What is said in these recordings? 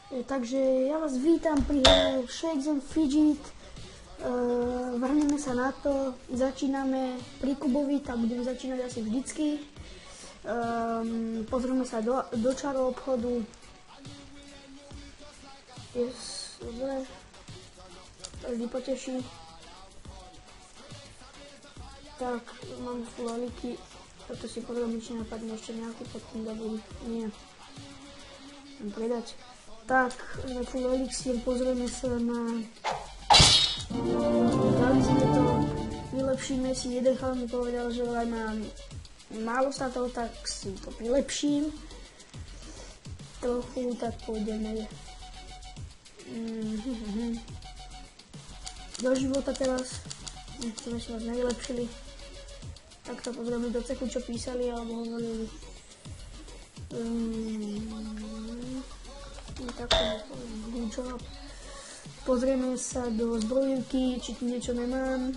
Takže ja vás vítam pri hre Shakes and Fidget. Vrhneme sa na to, začíname pri kubovi, tak budeme začínať asi vždycky. Pozrieme sa do čaro obchodu. Yes, dobre. To vždy poteší. Tak, mám fulaliky. Toto si pozriem, či napadne ešte nejakú potom dobu. Nie. Mám predať. Tak, na full elixír, pozrieme sa na... Dali sme to, vylepšíme si, jeden chalán mi povedal, že aj mám málo statov, tak si to prilepším. Trochu, tak pôjdeme do života teraz. Nechceme si vás nevylepšili. Tak to pozrieme do cechu, čo písali, alebo hovorili. Good job. Pozrieme sa do zbrojovky, či tu niečo nemám,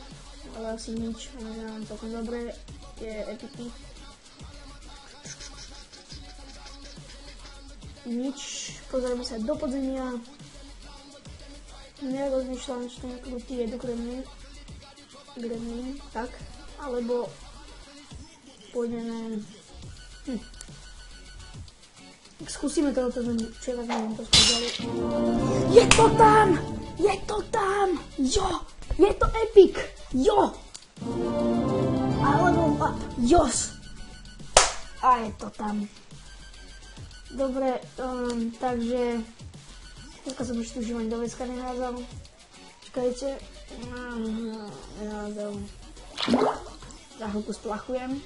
ale asi nič, nemám celkom dobre, je epiky. Nič, pozrieme sa do podzemia. Nerozmýšľam, či to nekrutí je do gremlin, tak, alebo pôjdeme... Skúsime to, včera sme to skúšali. Je to tam! Je to tam! Jo! Je to epic! Jo! Alebo... Jos! A je to tam. Dobre, takže... Koľko som ešte už ani do vecka nehádzal. Čakajte. Nehádzal. Za chvíľku splachujem.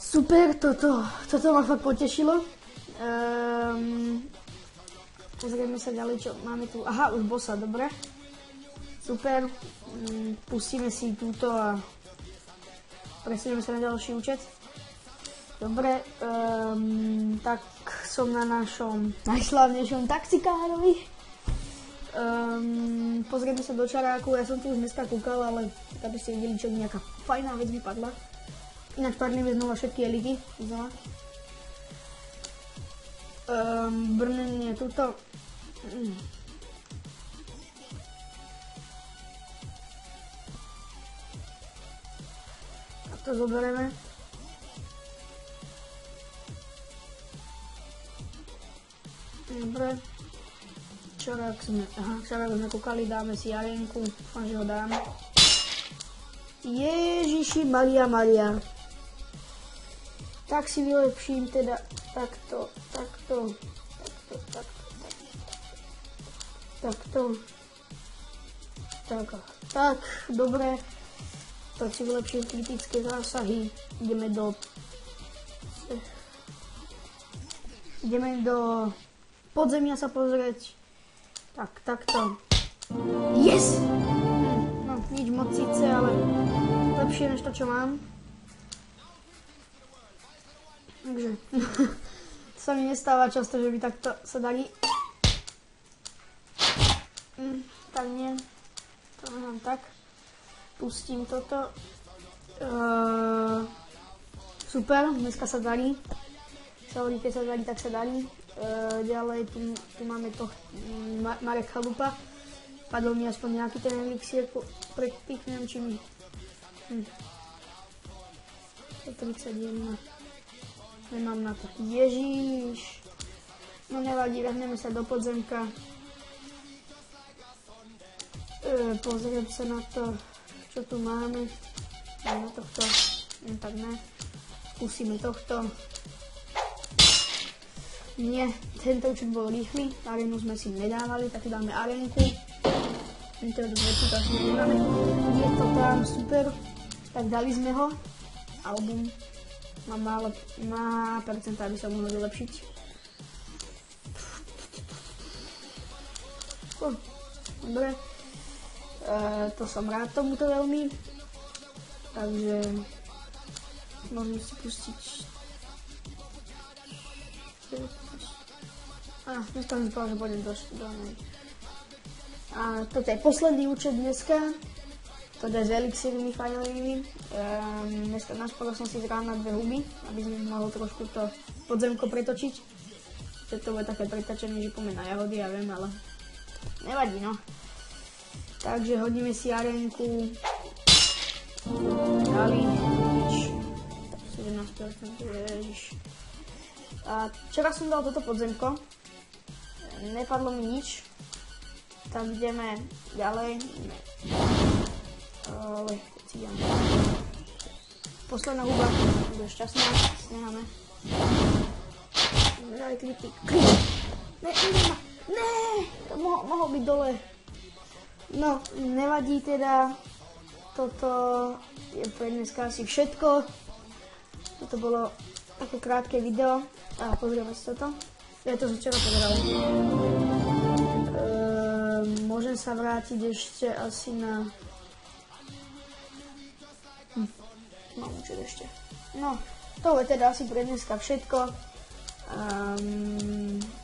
Super, toto ma fakt potešilo. Pozrieme sa ďalej, čo máme tu. Aha, už bossa, dobre. Super. Pustíme si túto a presunieme sa na ďalší účet. Dobre, tak som na našom najslávnejšom taxikárovi. Pozrieme sa do čaráku, ja som tu už dneska kúkal, ale aby ste videli, čo mi nejaká fajná vec vypadla. Ináč padneme znova všetky eliky. Brnenie tuto. A to zoberieme. Dobre. Čarák sme kúkali, dáme si arenku. Dúfam, že ho dáme. Ježiši Maria. Tak si vylepším teda takto. Tak, dobre. Tak si vylepším kritické zásahy. Ideme do podzemia sa pozrieť. Takto. Yes! No, nič moc síce, ale lepšie než to, čo mám. Takže, to sa mi nestáva často, že by takto sa dali. Tak nie. To nechám tak. Pustím toto. Super, dneska sa darí. Sa hovorí, keď sa darí, tak sa darí. Ďalej, tu máme to Marek Chalupa. Padol mi aspoň nejaký ten elixír, prekliknem, či mi... 131. Nemám na to. Ježiš. No nevadí, vrhneme sa do podzemka. Pozriem sa na to, čo tu máme. Na tohto. Tak ne. Skúsime tohto. Nie, tento účet bol rýchly. Arenu sme si nedávali, tak dáme arenku. Tento veci to asi nedáme. Je to tam, super. Tak dali sme ho. Album. Mám málo percenta, aby sa mohlo vylepšiť. Dobre. To som rád tomuto veľmi. Takže môžeme si pustiť. Dneska som povedal, že pôjdem do nej. A toto je posledný účet dneska. Toto je s elixírmi fajnovými. Dneska nasporo som si zral na 2 huby, aby sme mohli trošku to podzemko pretočiť. to bude také pretačené, že poďme na jahody, ja viem, ale nevadí, no. Takže hodíme si arénku. Dali. 17%, ježiš. A včera som dal toto podzemko. Nepadlo mi nič. Tak ideme ďalej. Posledná huba. Bude šťastná. Sneháme. Daj kritik. Ne, nemá. Ne, to mohol byť dole. No, nevadí teda. Toto je pre dneska asi všetko. Toto bolo také krátke video. A pozrieme si toto. Ja to včera pozeral. Môžem sa vrátiť ešte asi na... Mám učiť ešte. No, to je teda asi pre dneska všetko.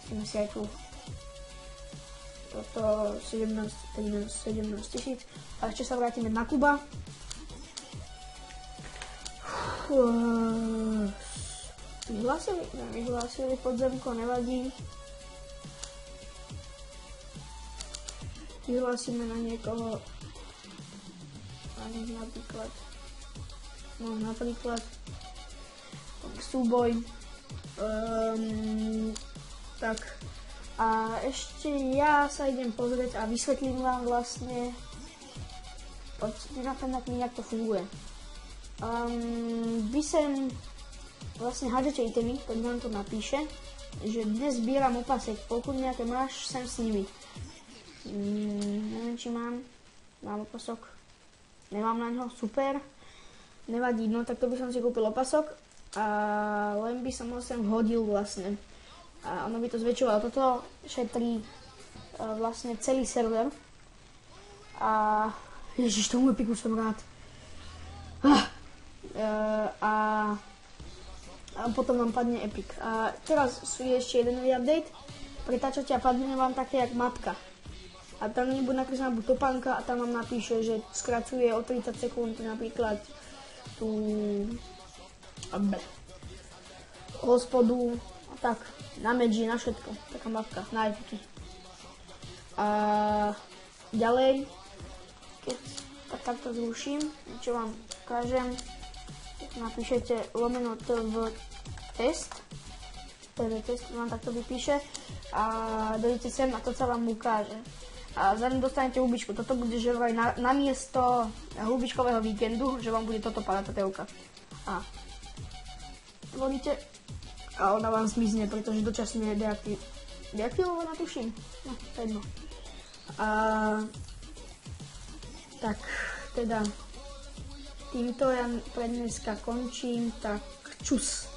Ideme si aj tu toto 17 tisíc. A ešte sa vrátime na Kuba. Vyhlásili podzemko, nevadí. Vyhlásime na niekoho. Napríklad. No, napríklad. Súboj. Tak. A ešte ja sa idem pozrieť a vysvetlím vám vlastne, poďte na to, jak to funguje. Vy sem vlastne hádžete itemy, tak vám to napíše, že dnes zbieram opasek, pokud nejaké máš, sem s nimi. Neviem, či mám opasok, nemám na ňo, super, nevadí, no tak to by som si kúpil opasok a len by som ho sem vhodil vlastne. A ono by to zväčšovalo. Toto šetrí vlastne celý server. A ježiš, tomu epiku som rád. A potom vám padne epic. A teraz je ešte jeden nový update. Pretáčate a padne vám také jak mapka. A tam nebude napísaná buď topánka a tam vám napíše, že skracuje o 30 sekúnd napríklad tú hospodu a tak. Na medži, na všetko, taká mapka, na epiky. A ďalej, keď takto zruším, čo vám ukážem, napíšete lomeno tv test, vám takto vypíše a dojdete sem a to sa vám ukáže. A za ním dostanete hubičku, toto bude že vraj na miesto hubičkového víkendu, že vám bude toto padať tá telka. A volíte a ona vám zmizne, pretože dočasne je deaktivovaná, tuším. No, to je jedno. Tak, teda, týmto ja pre dneska končím, tak čus.